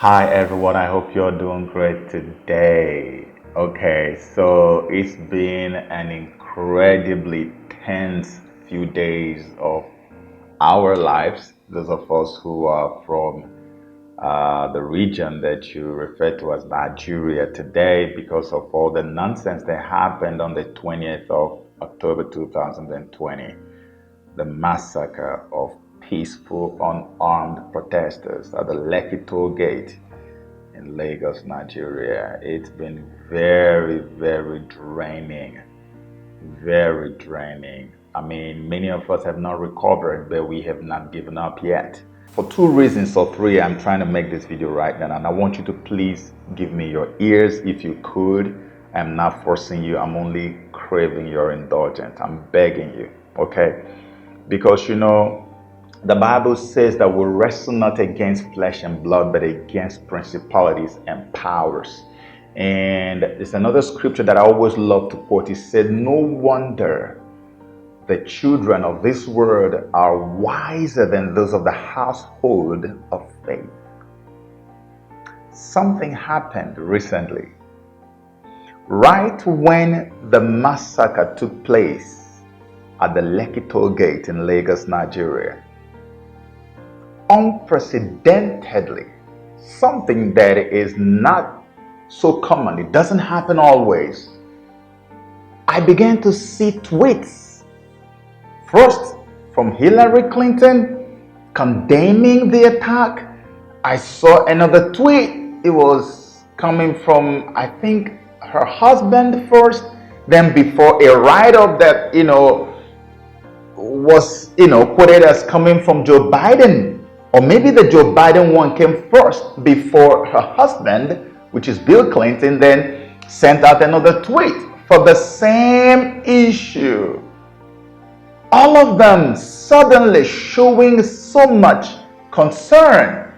Hi everyone, I hope you're doing great today. Okay, so it's been an incredibly tense few days of our lives, those of us who are from the region that you refer to as Nigeria today, because of all the nonsense that happened on the 20th of October 2020, the massacre of peaceful unarmed protesters at the Lekki toll gate in Lagos, Nigeria. It's been very, very draining. Very draining. I mean, many of us have not recovered, but we have not given up yet. For two reasons or three, I'm trying to make this video right now, and I want you to please give me your ears if you could. I'm not forcing you, I'm only craving your indulgence. I'm begging you, okay? Because the Bible says that we wrestle not against flesh and blood, but against principalities and powers. And it's another scripture that I always love to quote. It said, "No wonder the children of this world are wiser than those of the household of faith." Something happened recently. Right when the massacre took place at the Lekki toll gate in Lagos, Nigeria, unprecedentedly, something that is not so common, it doesn't happen always, I began to see tweets, first from Hillary Clinton condemning the attack. I saw another tweet. It was coming from, I think, her husband first, then before a write-up that was quoted as coming from Joe Biden. Or maybe the Joe Biden one came first before her husband, which is Bill Clinton, then sent out another tweet for the same issue. All of them suddenly showing so much concern.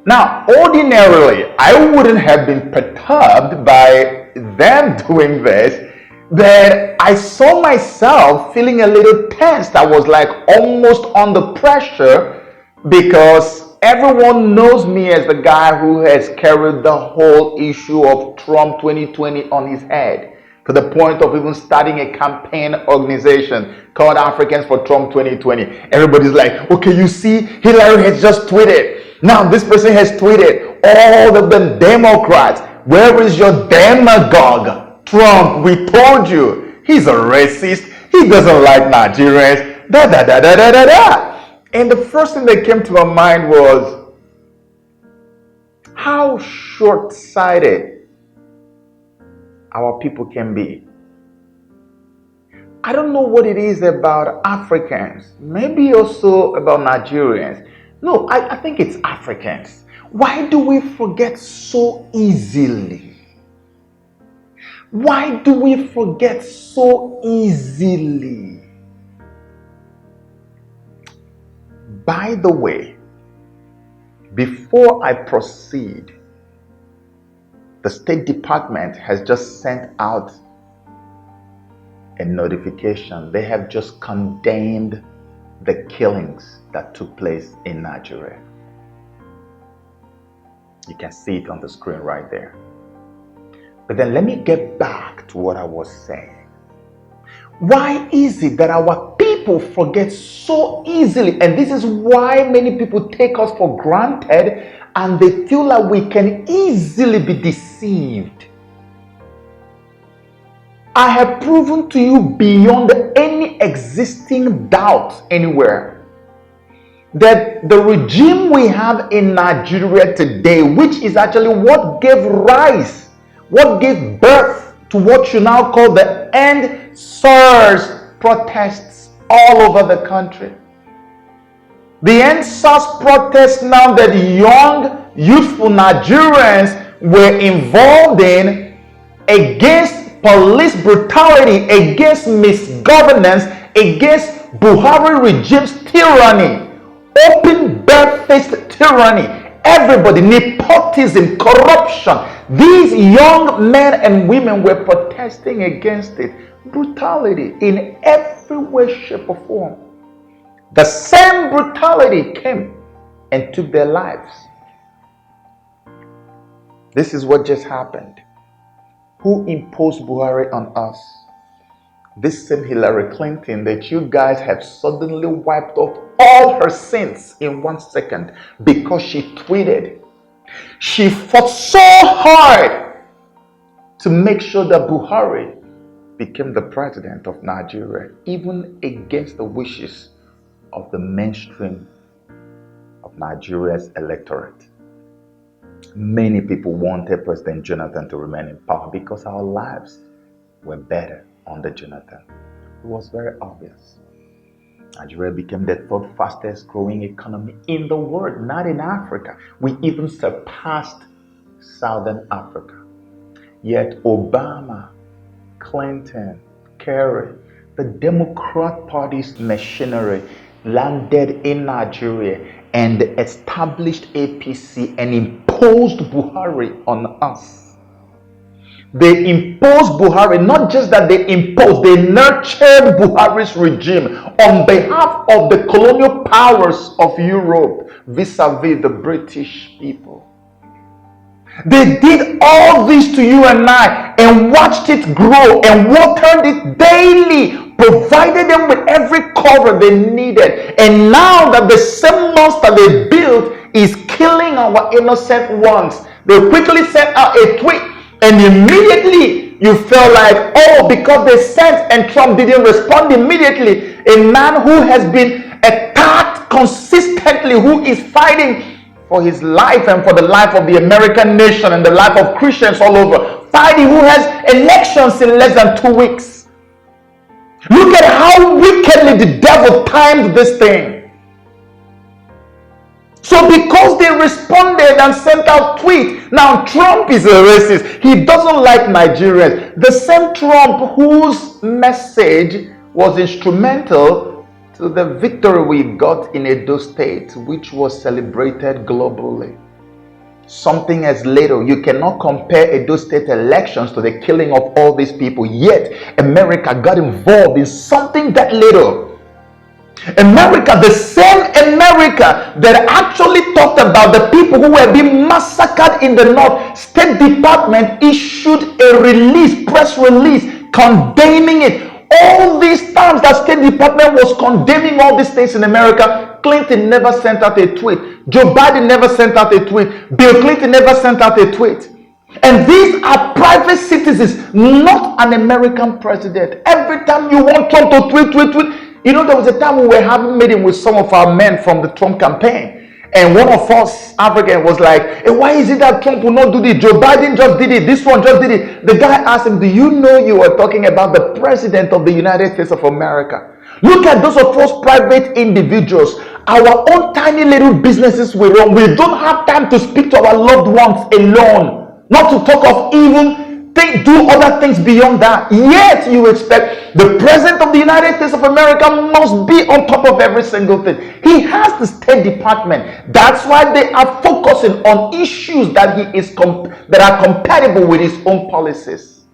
Now, ordinarily, I wouldn't have been perturbed by them doing this, but I saw myself feeling a little tensed. I was like almost under pressure, because everyone knows me as the guy who has carried the whole issue of Trump 2020 on his head, to the point of even starting a campaign organization called Africans for Trump 2020. Everybody's like, okay, you see, Hillary has just tweeted. Now this person has tweeted. All of them Democrats. Where is your demagogue? Trump, we told you. He's a racist. He doesn't like Nigerians. Da da da da da da da. And the first thing that came to my mind was how short-sighted our people can be. I don't know what it is about Africans, maybe also about Nigerians. No, I think it's Africans. Why do we forget so easily? Why do we forget so easily? By the way, before I proceed, the State Department has just sent out a notification. They have just condemned the killings that took place in Nigeria. You can see it on the screen right there. But then let me get back to what I was saying. Why is it that our people forget so easily? And this is why many people take us for granted, and they feel like we can easily be deceived. I have proven to you beyond any existing doubt anywhere that the regime we have in Nigeria today, which is actually what gave rise, what gave birth to what you now call the End SARS protests all over the country. The End SARS protests now that young, youthful Nigerians were involved in, against police brutality, against misgovernance, against Buhari regime's tyranny, open barefaced tyranny. Everybody, nepotism, corruption. These young men and women were protesting against it. Brutality in every way, shape, or form. The same brutality came and took their lives. This is what just happened. Who imposed Buhari on us? This same Hillary Clinton that you guys have suddenly wiped off all her sins in 1 second because she tweeted. She fought so hard to make sure that Buhari became the president of Nigeria, even against the wishes of the mainstream of Nigeria's electorate. Many people wanted President Jonathan to remain in power because our lives were better under Jonathan. It was very obvious. Nigeria became the third fastest growing economy in the world, not in Africa. We even surpassed Southern Africa. Yet Obama, Clinton, Kerry, the Democrat Party's machinery landed in Nigeria and established APC and imposed Buhari on us. They imposed Buhari, not just that they imposed, they nurtured Buhari's regime on behalf of the colonial powers of Europe vis-a-vis the British people. They did all this to you and I and watched it grow and watered it daily, provided them with every cover they needed. And now that the same monster they built is killing our innocent ones, they quickly sent out a tweet and immediately you felt like, oh, because they sent and Trump didn't respond immediately. A man who has been attacked consistently, who is fighting for his life and for the life of the American nation and the life of Christians all over, fighting, who has elections in less than 2 weeks. Look at how wickedly the devil timed this thing. So because they responded and sent out tweets, now Trump is a racist. He doesn't like Nigerians. The same Trump whose message was instrumental to the victory we got in Edo State, which was celebrated globally. Something as little. You cannot compare Edo State elections to the killing of all these people. Yet America got involved in something that little. America, the same America that actually talked about the people who were being massacred in the North, State Department issued a press release condemning it. All these times that State Department was condemning all these things in America, Clinton never sent out a tweet. Joe Biden never sent out a tweet. Bill Clinton never sent out a tweet. And these are private citizens, not an American president. Every time you want Trump to tweet. You know, there was a time we were having a meeting with some of our men from the Trump campaign. And one of us African was like, hey, why is it that Trump will not do this? Joe Biden just did it. This one just did it. The guy asked him, do you know you are talking about the president of the United States of America? Look at those of us private individuals. Our own tiny little businesses we run. We don't have time to speak to our loved ones alone. Not to talk of even do other things beyond that. Yet you expect the president of the United States of America must be on top of every single thing. He has the State Department. That's why they are focusing on issues that that are compatible with his own policies.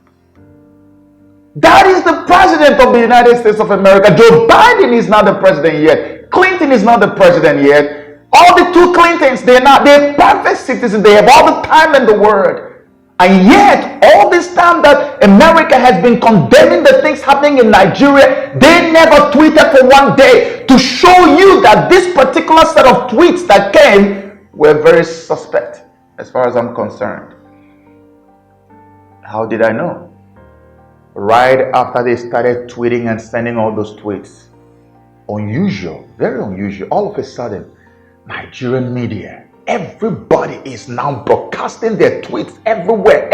That is the president of the United States of America. Joe Biden is not the president yet. Clinton is not the president yet. All the two Clintons, they're perfect citizens. They have all the time in the world. And yet, all this time that America has been condemning the things happening in Nigeria, they never tweeted for one day to show you that this particular set of tweets that came were very suspect, as far as I'm concerned. How did I know? Right after they started tweeting and sending all those tweets. Unusual, very unusual. All of a sudden, Nigerian media, everybody is now broadcasting their tweets everywhere.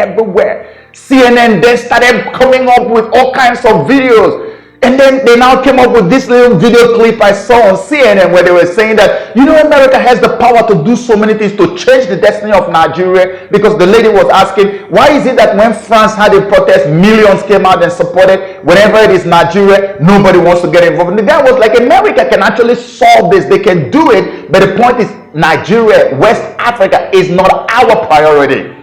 CNN then started coming up with all kinds of videos. And then they now came up with this little video clip I saw on CNN where they were saying that, you know, America has the power to do so many things to change the destiny of Nigeria, because the lady was asking, why is it that when France had a protest, millions came out and supported? Whenever it is Nigeria, nobody wants to get involved. And the guy was like, America can actually solve this. They can do it. But the point is, Nigeria, West Africa is not our priority.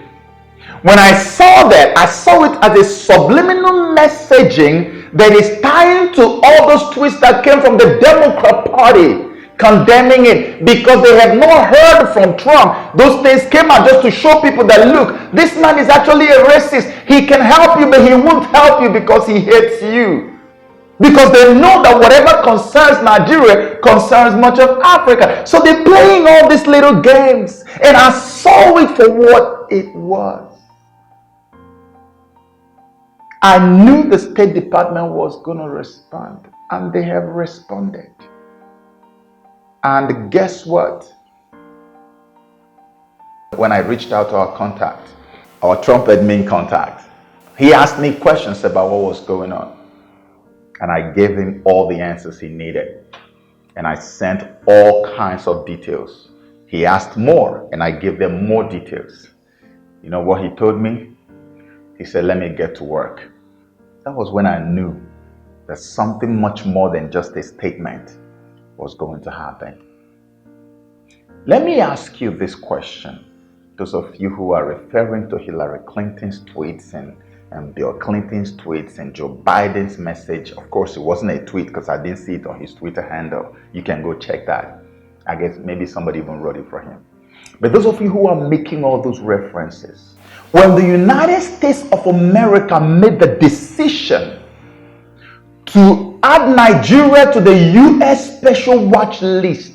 When I saw that, I saw it as a subliminal messaging that is tying to all those tweets that came from the Democrat Party, condemning it because they have not heard from Trump. Those things came out just to show people that, look, this man is actually a racist. He can help you, but he won't help you because he hates you. Because they know that whatever concerns Nigeria concerns much of Africa. So they're playing all these little games. And I saw it for what it was. I knew the State Department was going to respond. And they have responded. And guess what? When I reached out to our contact, our Trump admin contact, he asked me questions about what was going on. And I gave him all the answers he needed. And I sent all kinds of details. He asked more, and I gave them more details. You know what he told me? He said, let me get to work. That was when I knew that something much more than just a statement was going to happen. Let me ask you this question. Those of you who are referring to Hillary Clinton's tweets and Bill Clinton's tweets and Joe Biden's message. Of course, it wasn't a tweet because I didn't see it on his Twitter handle. You can go check that. I guess maybe somebody even wrote it for him. But those of you who are making all those references, when the United States of America made the decision to add Nigeria to the U.S. Special Watch List,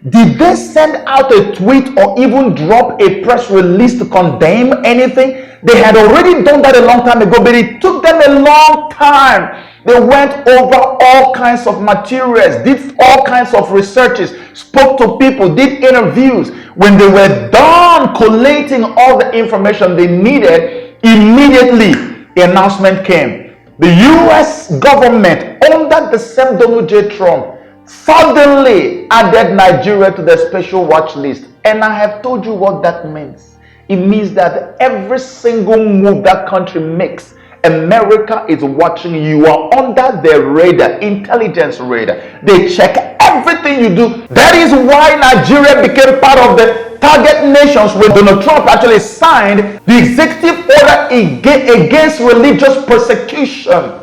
did they send out a tweet or even drop a press release to condemn anything? They had already done that a long time ago, but it took them a long time. They went over all kinds of materials, did all kinds of researches, spoke to people, did interviews. When they were done collating all the information they needed, immediately the announcement came. The U.S. government, under the same Donald J. Trump, suddenly added Nigeria to the special watch list. And I have told you what that means. It means that every single move that country makes, America is watching. You are under their radar, intelligence radar. They check everything you do. That is why Nigeria became part of the target nations when Donald Trump actually signed the executive order against religious persecution.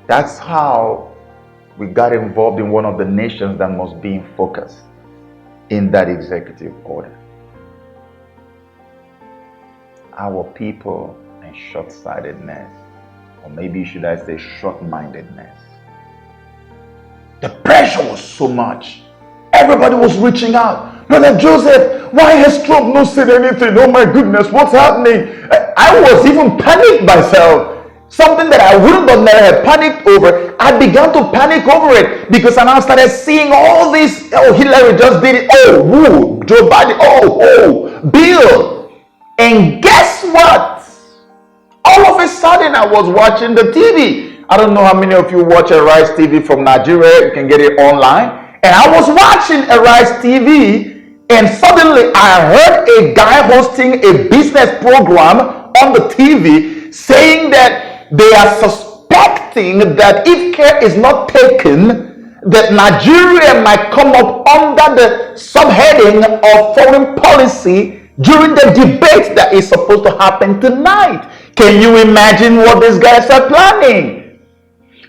That's how we got involved in one of the nations that must be in focus in that executive order. Our people and short-sightedness, or maybe should I say short-mindedness. The pressure was so much. Everybody was reaching out. Brother Joseph, why has Trump not said anything? Oh my goodness, what's happening? I was even panicked myself. Something that I wouldn't have never have panicked over. I began to panic over it because I now started seeing all this. Oh, Hillary just did it. Oh, woo, Joe Biden. Oh, Bill. And guess what? All of a sudden, I was watching the TV. I don't know how many of you watch Arise TV from Nigeria. You can get it online. And I was watching Arise TV, and suddenly I heard a guy hosting a business program on the TV saying that they are suspecting that if care is not taken, that Nigeria might come up under the subheading of foreign policy during the debate that is supposed to happen tonight. Can you imagine what these guys are planning?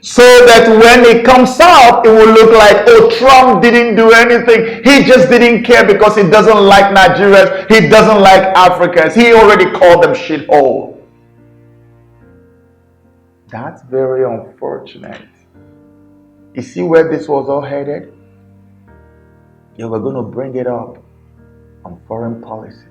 So that when it comes out, it will look like, oh, Trump didn't do anything. He just didn't care because he doesn't like Nigerians. He doesn't like Africans. He already called them shithole. That's very unfortunate. You see where this was all headed? They were going to bring it up on foreign policy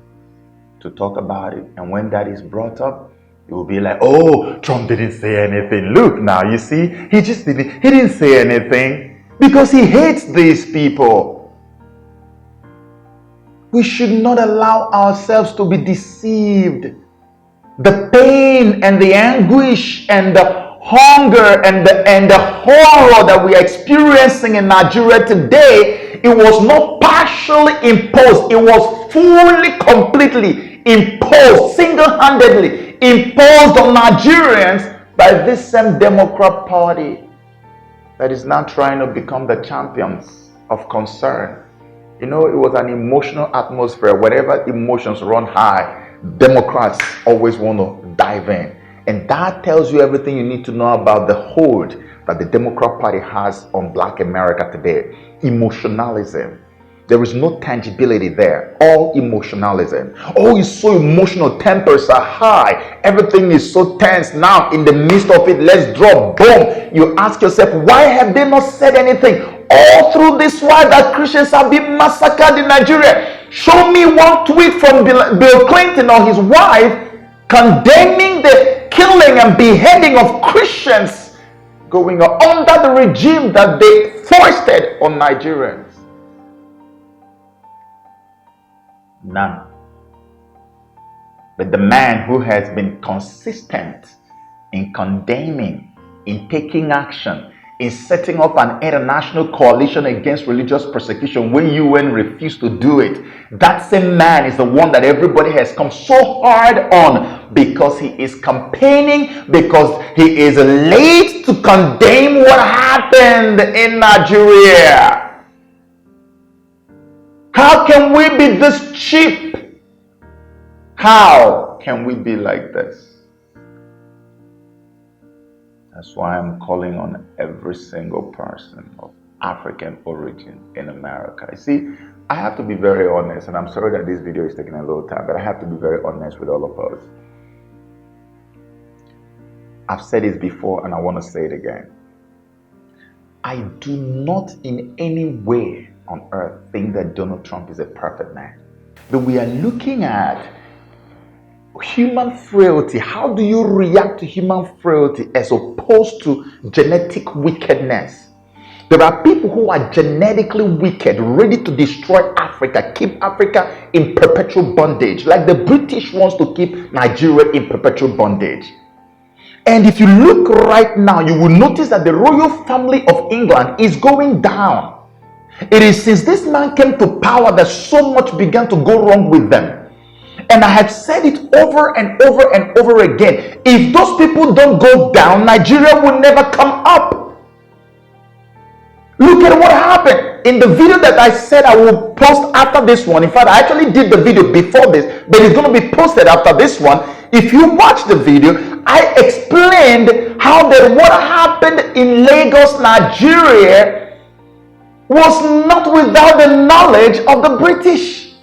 to talk about it. And when that is brought up, it will be like, oh, Trump didn't say anything. Look now, you see, he didn't say anything because he hates these people. We should not allow ourselves to be deceived. The pain and the anguish and the hunger and the horror that we are experiencing in Nigeria today, it was not partially imposed. It was fully, completely imposed, single-handedly imposed on Nigerians by this same Democrat Party that is now trying to become the champions of concern. You know, it was an emotional atmosphere. Whenever emotions run high, Democrats always want to dive in. And that tells you everything you need to know about the hold that the Democrat Party has on Black America today. Emotionalism. There is no tangibility there. All emotionalism. Oh, it's so emotional. Tempers are high. Everything is so tense. Now, in the midst of it, let's drop. Boom. You ask yourself, why have they not said anything? All through this while that Christians have been massacred in Nigeria. Show me one tweet from Bill Clinton or his wife condemning the killing and beheading of Christians going on under the regime that they foisted on Nigerians. None. But the man who has been consistent in condemning, in taking action, in setting up an international coalition against religious persecution when UN refused to do it, that same man is the one that everybody has come so hard on because he is campaigning, because he is late to condemn what happened in Nigeria. How can we be this cheap? How can we be like this? That's why I'm calling on every single person of African origin in America. You see, I have to be very honest, and I'm sorry that this video is taking a little time, but I have to be very honest with all of us. I've said this before, and I want to say it again. I do not in any way on earth think that Donald Trump is a perfect man. But we are looking at human frailty. How do you react to human frailty as opposed to genetic wickedness? There are people who are genetically wicked, ready to destroy Africa, keep Africa in perpetual bondage, like the British wants to keep Nigeria in perpetual bondage. And if you look right now, you will notice that the royal family of England is going down. It is since this man came to power that so much began to go wrong with them. And I have said it over and over and over again. If those people don't go down, Nigeria will never come up. Look at what happened. In the video that I said I will post after this one, in fact, I actually did the video before this, but it's going to be posted after this one. If you watch the video, I explained how that what happened in Lagos, Nigeria was not without the knowledge of the British.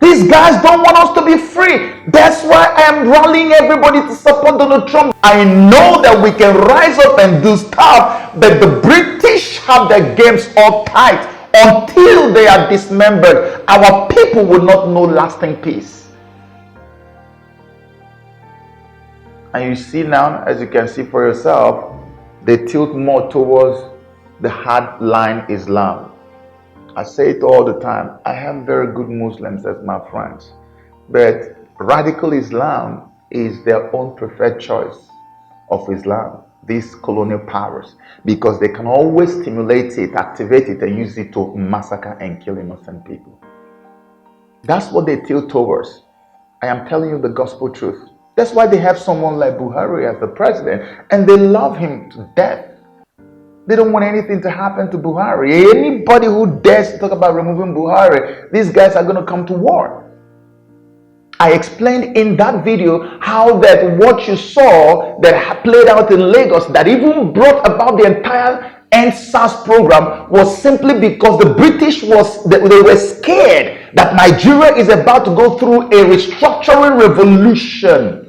These guys don't want us to be free. That's why I am rallying everybody to support Donald Trump. I know that we can rise up and do stuff, but the British have their games all tight. Until they are dismembered, our people will not know lasting peace. And you see now, as you can see for yourself, they tilt more towards the hardline Islam. I say it all the time. I have very good Muslims as my friends, but radical Islam is their own preferred choice of Islam, these colonial powers, because they can always stimulate it, activate it, and use it to massacre and kill innocent people. That's what they tilt towards. I am telling you the gospel truth. That's why they have someone like Buhari as the president, and they love him to death. They don't want anything to happen to Buhari. Anybody who dares to talk about removing Buhari, these guys are going to come to war. I explained in that video how that what you saw that played out in Lagos, that even brought about the entire EndSARS program, was simply because the British they were scared that Nigeria is about to go through a restructuring revolution.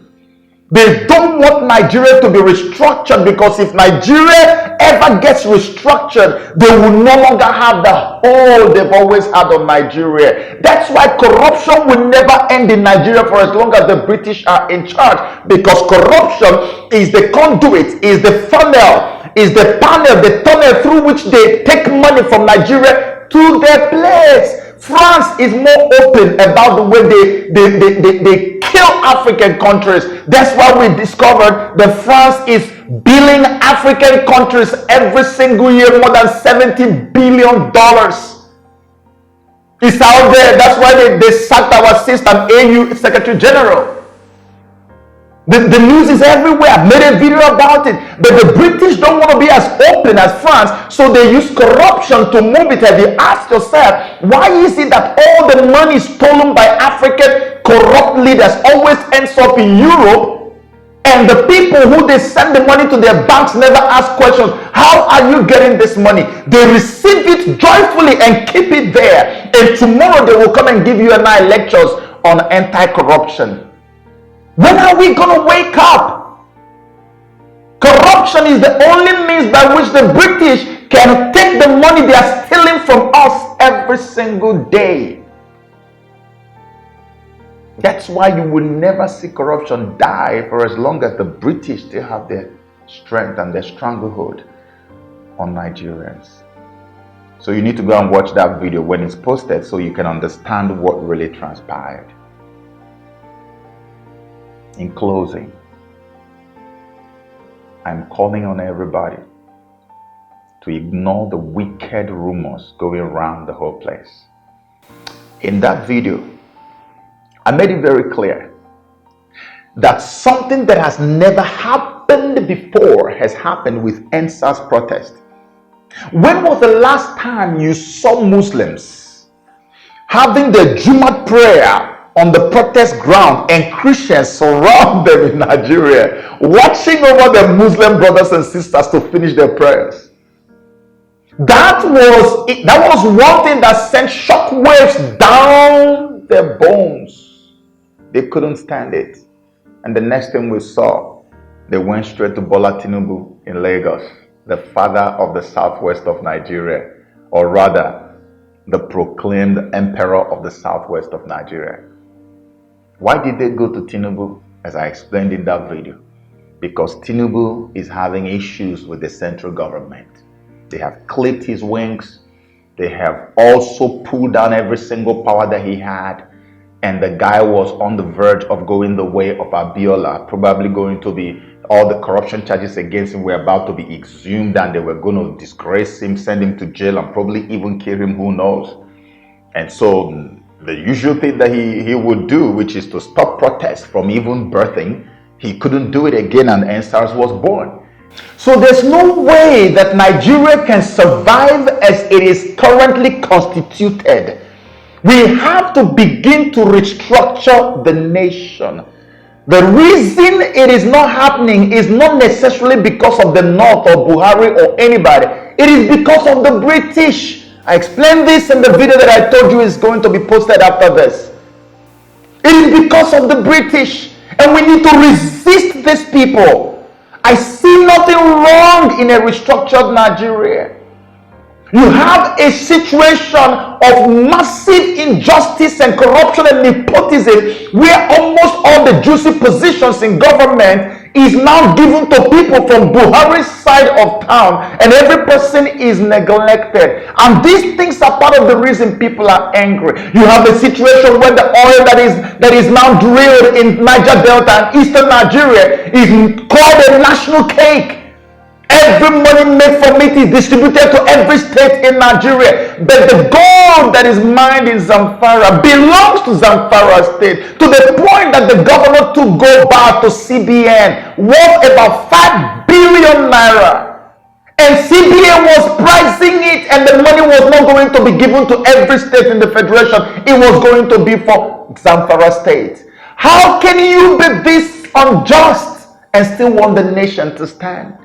They don't want Nigeria to be restructured, because if Nigeria ever gets restructured, they will no longer have the hold they've always had on Nigeria. That's why corruption will never end in Nigeria for as long as the British are in charge, because corruption is the conduit, is the funnel, is the panel, the tunnel through which they take money from Nigeria to their place. France is more open about the way they kill African countries. That's why we discovered that France is billing African countries every single year more than $70 billion. It's out there. That's why they sacked our sister AU Secretary General. The news is everywhere. I've made a video about it. But the British don't want to be as open as France, so they use corruption to move it. Have you asked yourself, why is it that all the money stolen by African corrupt leaders always ends up in Europe And the people who they send the money to their banks never ask questions. How are you getting this money? They receive it joyfully and keep it there. And tomorrow they will come and give you and I lectures on anti-corruption. When are we going to wake up? Corruption is the only means by which the British can take the money they are stealing from us every single day. That's why you will never see corruption die for as long as the British still have their strength and their stranglehold on Nigerians. So you need to go and watch that video when it's posted so you can understand what really transpired. In closing, I'm calling on everybody to ignore the wicked rumors going around the whole place. In that video, I made it very clear that something that has never happened before has happened with NSAS protest. When was the last time you saw Muslims having the Jumat prayer on the protest ground and Christians surround them in Nigeria, watching over their Muslim brothers and sisters to finish their prayers? That was one thing that sent shockwaves down their bones. They couldn't stand it. And the next thing we saw, they went straight to Bola Tinubu in Lagos, the father of the southwest of Nigeria, or rather, the proclaimed emperor of the southwest of Nigeria. Why did they go to Tinubu? As I explained in that video, because Tinubu is having issues with the central government. They have clipped his wings. They have also pulled down every single power that he had. And the guy was on the verge of going the way of Abiola, probably going to be, all the corruption charges against him were about to be exhumed and they were going to disgrace him, send him to jail and probably even kill him, who knows. And so the usual thing that he would do, which is to stop protests from even birthing, he couldn't do it again and NSAS was born. So there's no way that Nigeria can survive as it is currently constituted. We have to begin to restructure the nation. The reason it is not happening is not necessarily because of the North or Buhari or anybody. It is because of the British. I explained this in the video that I told you is going to be posted after this. It is because of the British. And we need to resist these people. I see nothing wrong in a restructured Nigeria. You have a situation of massive injustice and corruption and nepotism where almost all the juicy positions in government is now given to people from Buhari's side of town, and every person is neglected. And these things are part of the reason people are angry. You have a situation where the oil that is now drilled in Niger Delta and Eastern Nigeria is called a national cake. Every money made from it is distributed to every state in Nigeria. But the gold that is mined in Zamfara belongs to Zamfara state, to the point that the governor took gold back to CBN worth about 5 billion naira. And CBN was pricing it, and the money was not going to be given to every state in the federation. It was going to be for Zamfara state. How can you be this unjust and still want the nation to stand?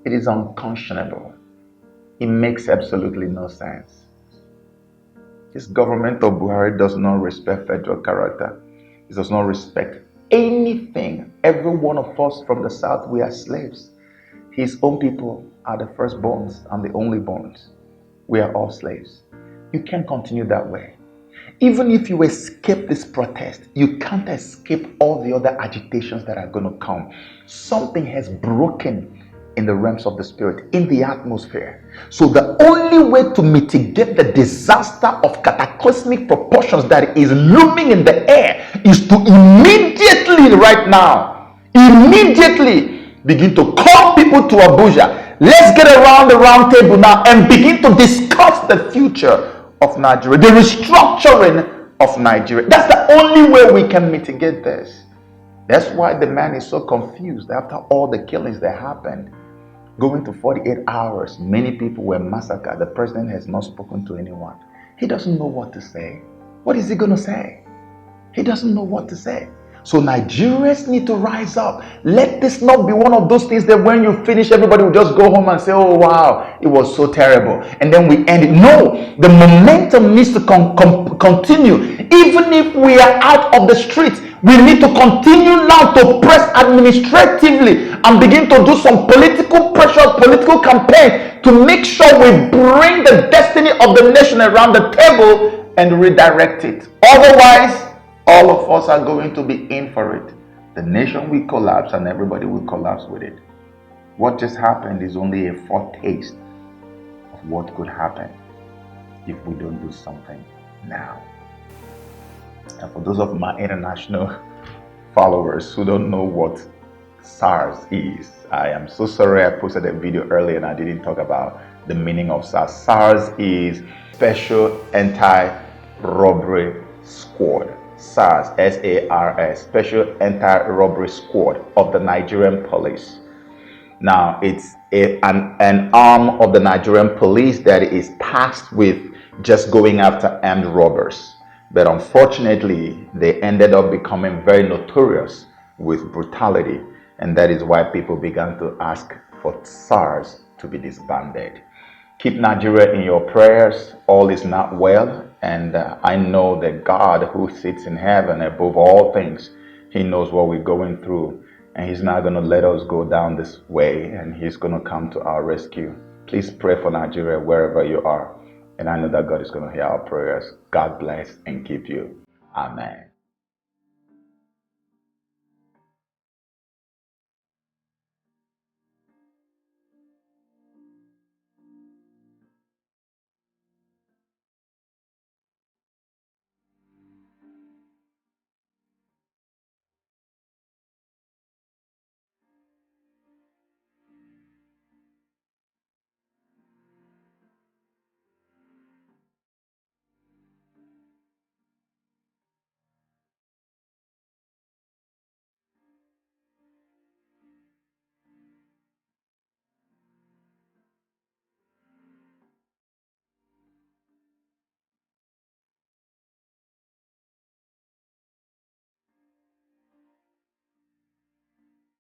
It is unconscionable. It makes absolutely no sense. This government of Buhari does not respect federal character. It does not respect anything. Every one of us from the south, we are slaves. His own people are the firstborns and the onlyborns. We are all slaves. You can't continue that way. Even if you escape this protest, you can't escape all the other agitations that are going to come. Something has broken in the realms of the spirit, in the atmosphere. So the only way to mitigate the disaster of cataclysmic proportions that is looming in the air is to immediately, right now, immediately begin to call people to Abuja. Let's get around the round table now and begin to discuss the future of Nigeria, the restructuring of Nigeria. That's the only way we can mitigate this. That's why the man is so confused after all the killings that happened. Going to 48 hours, many people were massacred. The president has not spoken to anyone. He doesn't know what to say. What is he going to say? He doesn't know what to say. So Nigerians need to rise up. Let this not be one of those things that when you finish, everybody will just go home and say, oh wow, it was so terrible. And then we end it. No, the momentum needs to continue. Even if we are out of the streets, we need to continue now to press administratively and begin to do some political pressure, political campaign to make sure we bring the destiny of the nation around the table and redirect it. Otherwise, all of us are going to be in for it. The nation will collapse and everybody will collapse with it. What just happened is only a foretaste of what could happen if we don't do something now. And for those of my international followers who don't know what SARS is, I am so sorry I posted a video earlier and I didn't talk about the meaning of SARS. SARS is Special Anti-Robbery Squad. SARS, S-A-R-S, Special Anti-Robbery Squad of the Nigerian Police. Now, it's an arm of the Nigerian Police that is tasked with just going after armed robbers. But unfortunately, they ended up becoming very notorious with brutality. And that is why people began to ask for SARS to be disbanded. Keep Nigeria in your prayers. All is not well. And I know that God, who sits in heaven above all things, He knows what we're going through. And He's not going to let us go down this way. And He's going to come to our rescue. Please pray for Nigeria wherever you are. And I know that God is going to hear our prayers. God bless and keep you. Amen.